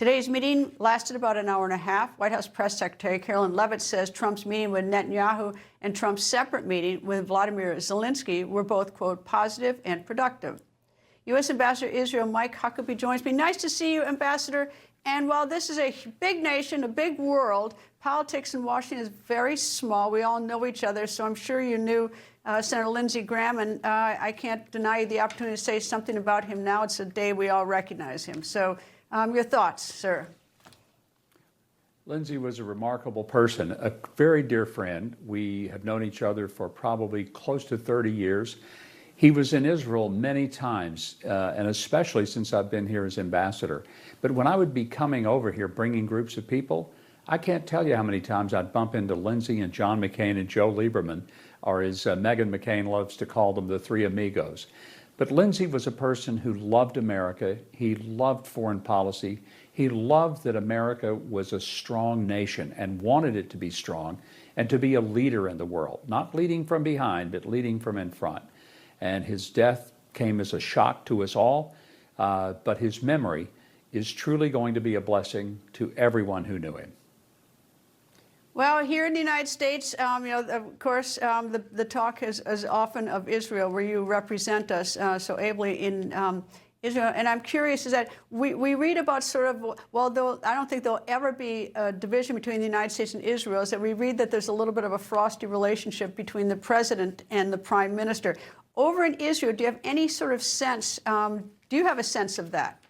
Today's meeting lasted about an hour and a half. White House Press Secretary Carolyn Leavitt says Trump's meeting with Netanyahu and Trump's separate meeting with Vladimir Zelensky were both, quote, positive and productive. U.S. Ambassador Israel Mike Huckabee joins me. Nice to see you, Ambassador. And while this is a big nation, a big world, politics in Washington is very small. We all know each other, so I'm sure you knew Senator Lindsey Graham, and I can't deny you the opportunity to say something about him now. It's a day we all recognize him. So your thoughts, sir? Lindsey was a remarkable person, a very dear friend. We have known each other for probably close to 30 years. He was in Israel many times, and especially since I've been here as ambassador. But when I would be coming over here bringing groups of people, I can't tell you how many times I'd bump into Lindsey and John McCain and Joe Lieberman, or as Meghan McCain loves to call them, the three amigos. But Lindsey was a person who loved America. He loved foreign policy. He loved that America was a strong nation and wanted it to be strong and to be a leader in the world, not leading from behind, but leading from in front. And his death came as a shock to us all, but his memory is truly going to be a blessing to everyone who knew him. Well, here in the United States, of course, the talk is often of Israel, where you represent us so ably in Israel. And I'm curious, is that we read about sort of, well, though I don't think there'll ever be a division between the United States and Israel, is that we read that there's a little bit of a frosty relationship between the president and the prime minister. Over in Israel, do you have any sort of sense, do you have a sense of that?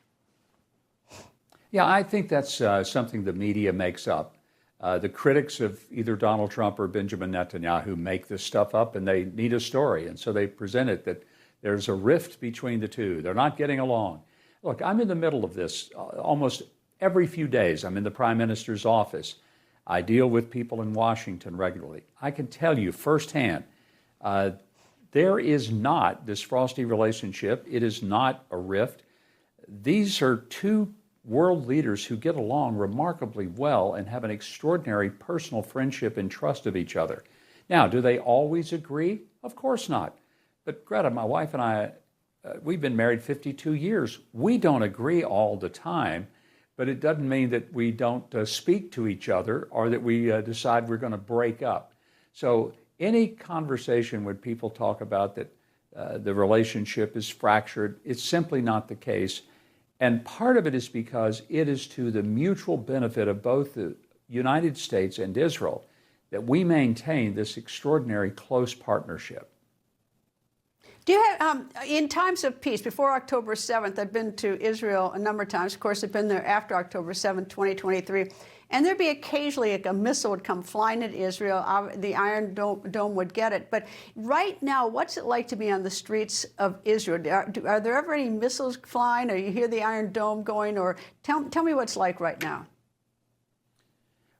Yeah, I think that's something the media makes up. The critics of either Donald Trump or Benjamin Netanyahu make this stuff up, and they need a story, and so they present it that there's a rift between the two. They're not getting along. Look, I'm in the middle of this almost every few days. I'm in the Prime Minister's office. I deal with people in Washington regularly. I can tell you firsthand, there is not this frosty relationship. It is not a rift. These are two world leaders who get along remarkably well and have an extraordinary personal friendship and trust of each other. Now, do they always agree? Of course not. But Greta, my wife and I, we've been married 52 years. We don't agree all the time, but it doesn't mean that we don't speak to each other or that we decide we're going to break up. So any conversation when people talk about that the relationship is fractured, it's simply not the case. And part of it is because it is to the mutual benefit of both the United States and Israel that we maintain this extraordinary close partnership. Do you have, in times of peace, before October 7th, I've been to Israel a number of times. Of course, I've been there after October 7th, 2023. And there'd be occasionally a missile would come flying at Israel. The Iron Dome would get it. But right now, what's it like to be on the streets of Israel? Are there ever any missiles flying, or you hear the Iron Dome going? Or tell me what it's like right now.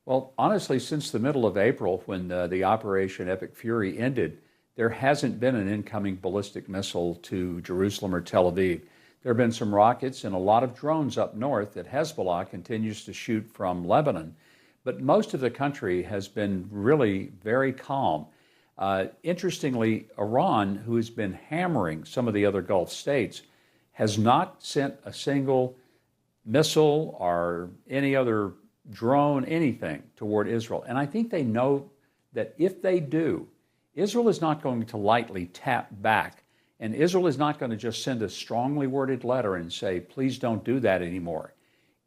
Well, honestly, since the middle of April, when the Operation Epic Fury ended, there hasn't been an incoming ballistic missile to Jerusalem or Tel Aviv. There have been some rockets and a lot of drones up north that Hezbollah continues to shoot from Lebanon. But most of the country has been really very calm. Interestingly, Iran, who has been hammering some of the other Gulf states, has not sent a single missile or any other drone, anything toward Israel. And I think they know that if they do, Israel is not going to lightly tap back. And Israel is not going to just send a strongly worded letter and say, please don't do that anymore.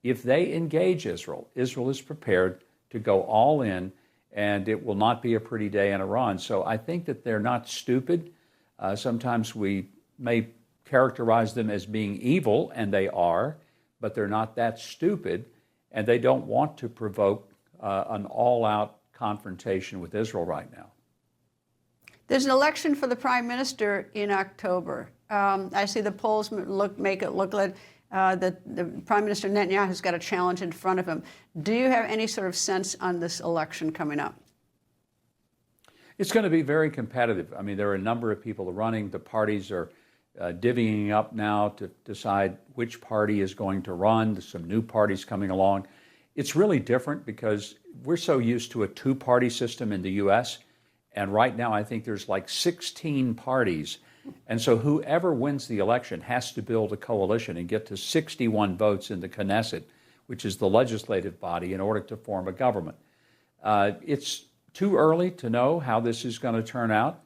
If they engage Israel, Israel is prepared to go all in, and it will not be a pretty day in Iran. So I think that they're not stupid. Sometimes we may characterize them as being evil, and they are, but they're not that stupid, and they don't want to provoke an all-out confrontation with Israel right now. There's an election for the prime minister in October. I see the polls make it look like that the Prime Minister Netanyahu has got a challenge in front of him. Do you have any sort of sense on this election coming up? It's going to be very competitive. I mean, there are a number of people running. The parties are divvying up now to decide which party is going to run. There's some new parties coming along. It's really different because we're so used to a two-party system in the U.S., and right now I think there's like 16 parties. And so whoever wins the election has to build a coalition and get to 61 votes in the Knesset, which is the legislative body, in order to form a government. It's too early to know how this is going to turn out,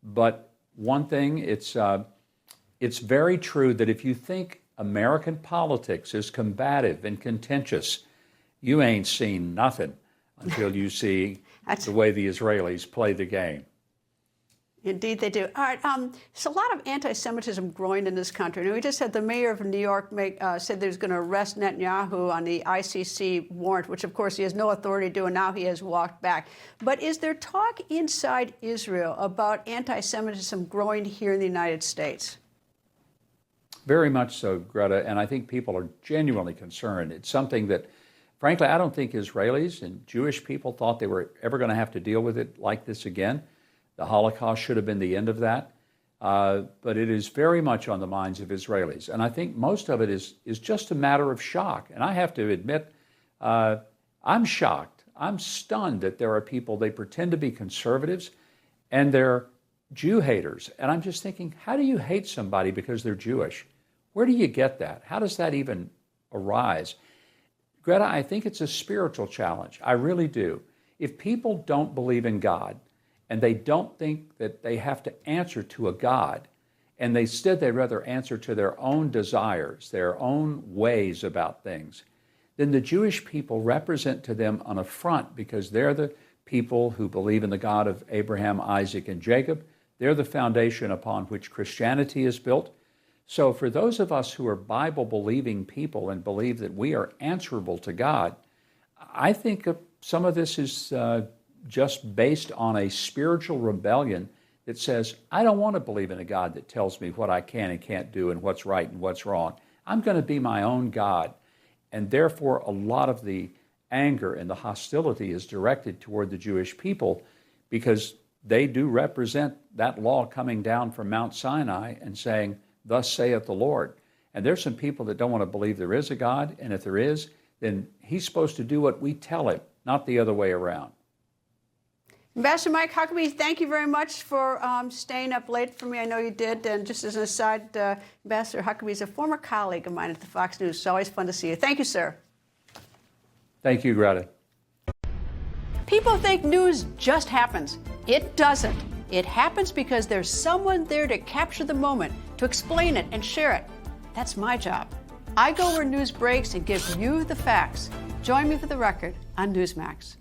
but one thing, it's very true that if you think American politics is combative and contentious, you ain't seen nothing until you see the way the Israelis play the game. Indeed, they do. All right, there's a lot of anti-Semitism growing in this country. And we just had the mayor of New York said that he's going to arrest Netanyahu on the ICC warrant, which, of course, he has no authority to do, and now he has walked back. But is there talk inside Israel about anti-Semitism growing here in the United States? Very much so, Greta, and I think people are genuinely concerned. It's something that, frankly, I don't think Israelis and Jewish people thought they were ever going to have to deal with it like this again. The Holocaust should have been the end of that, but it is very much on the minds of Israelis. And I think most of it is just a matter of shock. And I have to admit, I'm shocked. I'm stunned that there are people, they pretend to be conservatives, and they're Jew haters. And I'm just thinking, how do you hate somebody because they're Jewish? Where do you get that? How does that even arise? Greta, I think it's a spiritual challenge. I really do. If people don't believe in God, and they don't think that they have to answer to a God, and instead they'd rather answer to their own desires, their own ways about things, then the Jewish people represent to them an affront, because they're the people who believe in the God of Abraham, Isaac, and Jacob. They're the foundation upon which Christianity is built. So for those of us who are Bible-believing people and believe that we are answerable to God, I think some of this is just based on a spiritual rebellion that says, I don't want to believe in a God that tells me what I can and can't do and what's right and what's wrong. I'm going to be my own God. And therefore, a lot of the anger and the hostility is directed toward the Jewish people, because they do represent that law coming down from Mount Sinai and saying, thus saith the Lord. And there's some people that don't want to believe there is a God, and if there is, then he's supposed to do what we tell him, not the other way around. Ambassador Mike Huckabee, thank you very much for staying up late for me. I know you did. And just as an aside, Ambassador Huckabee is a former colleague of mine at the Fox News. It's always fun to see you. Thank you, sir. Thank you, Greta. People think news just happens. It doesn't. It happens because there's someone there to capture the moment, to explain it and share it. That's my job. I go where news breaks and give you the facts. Join me for The Record on Newsmax.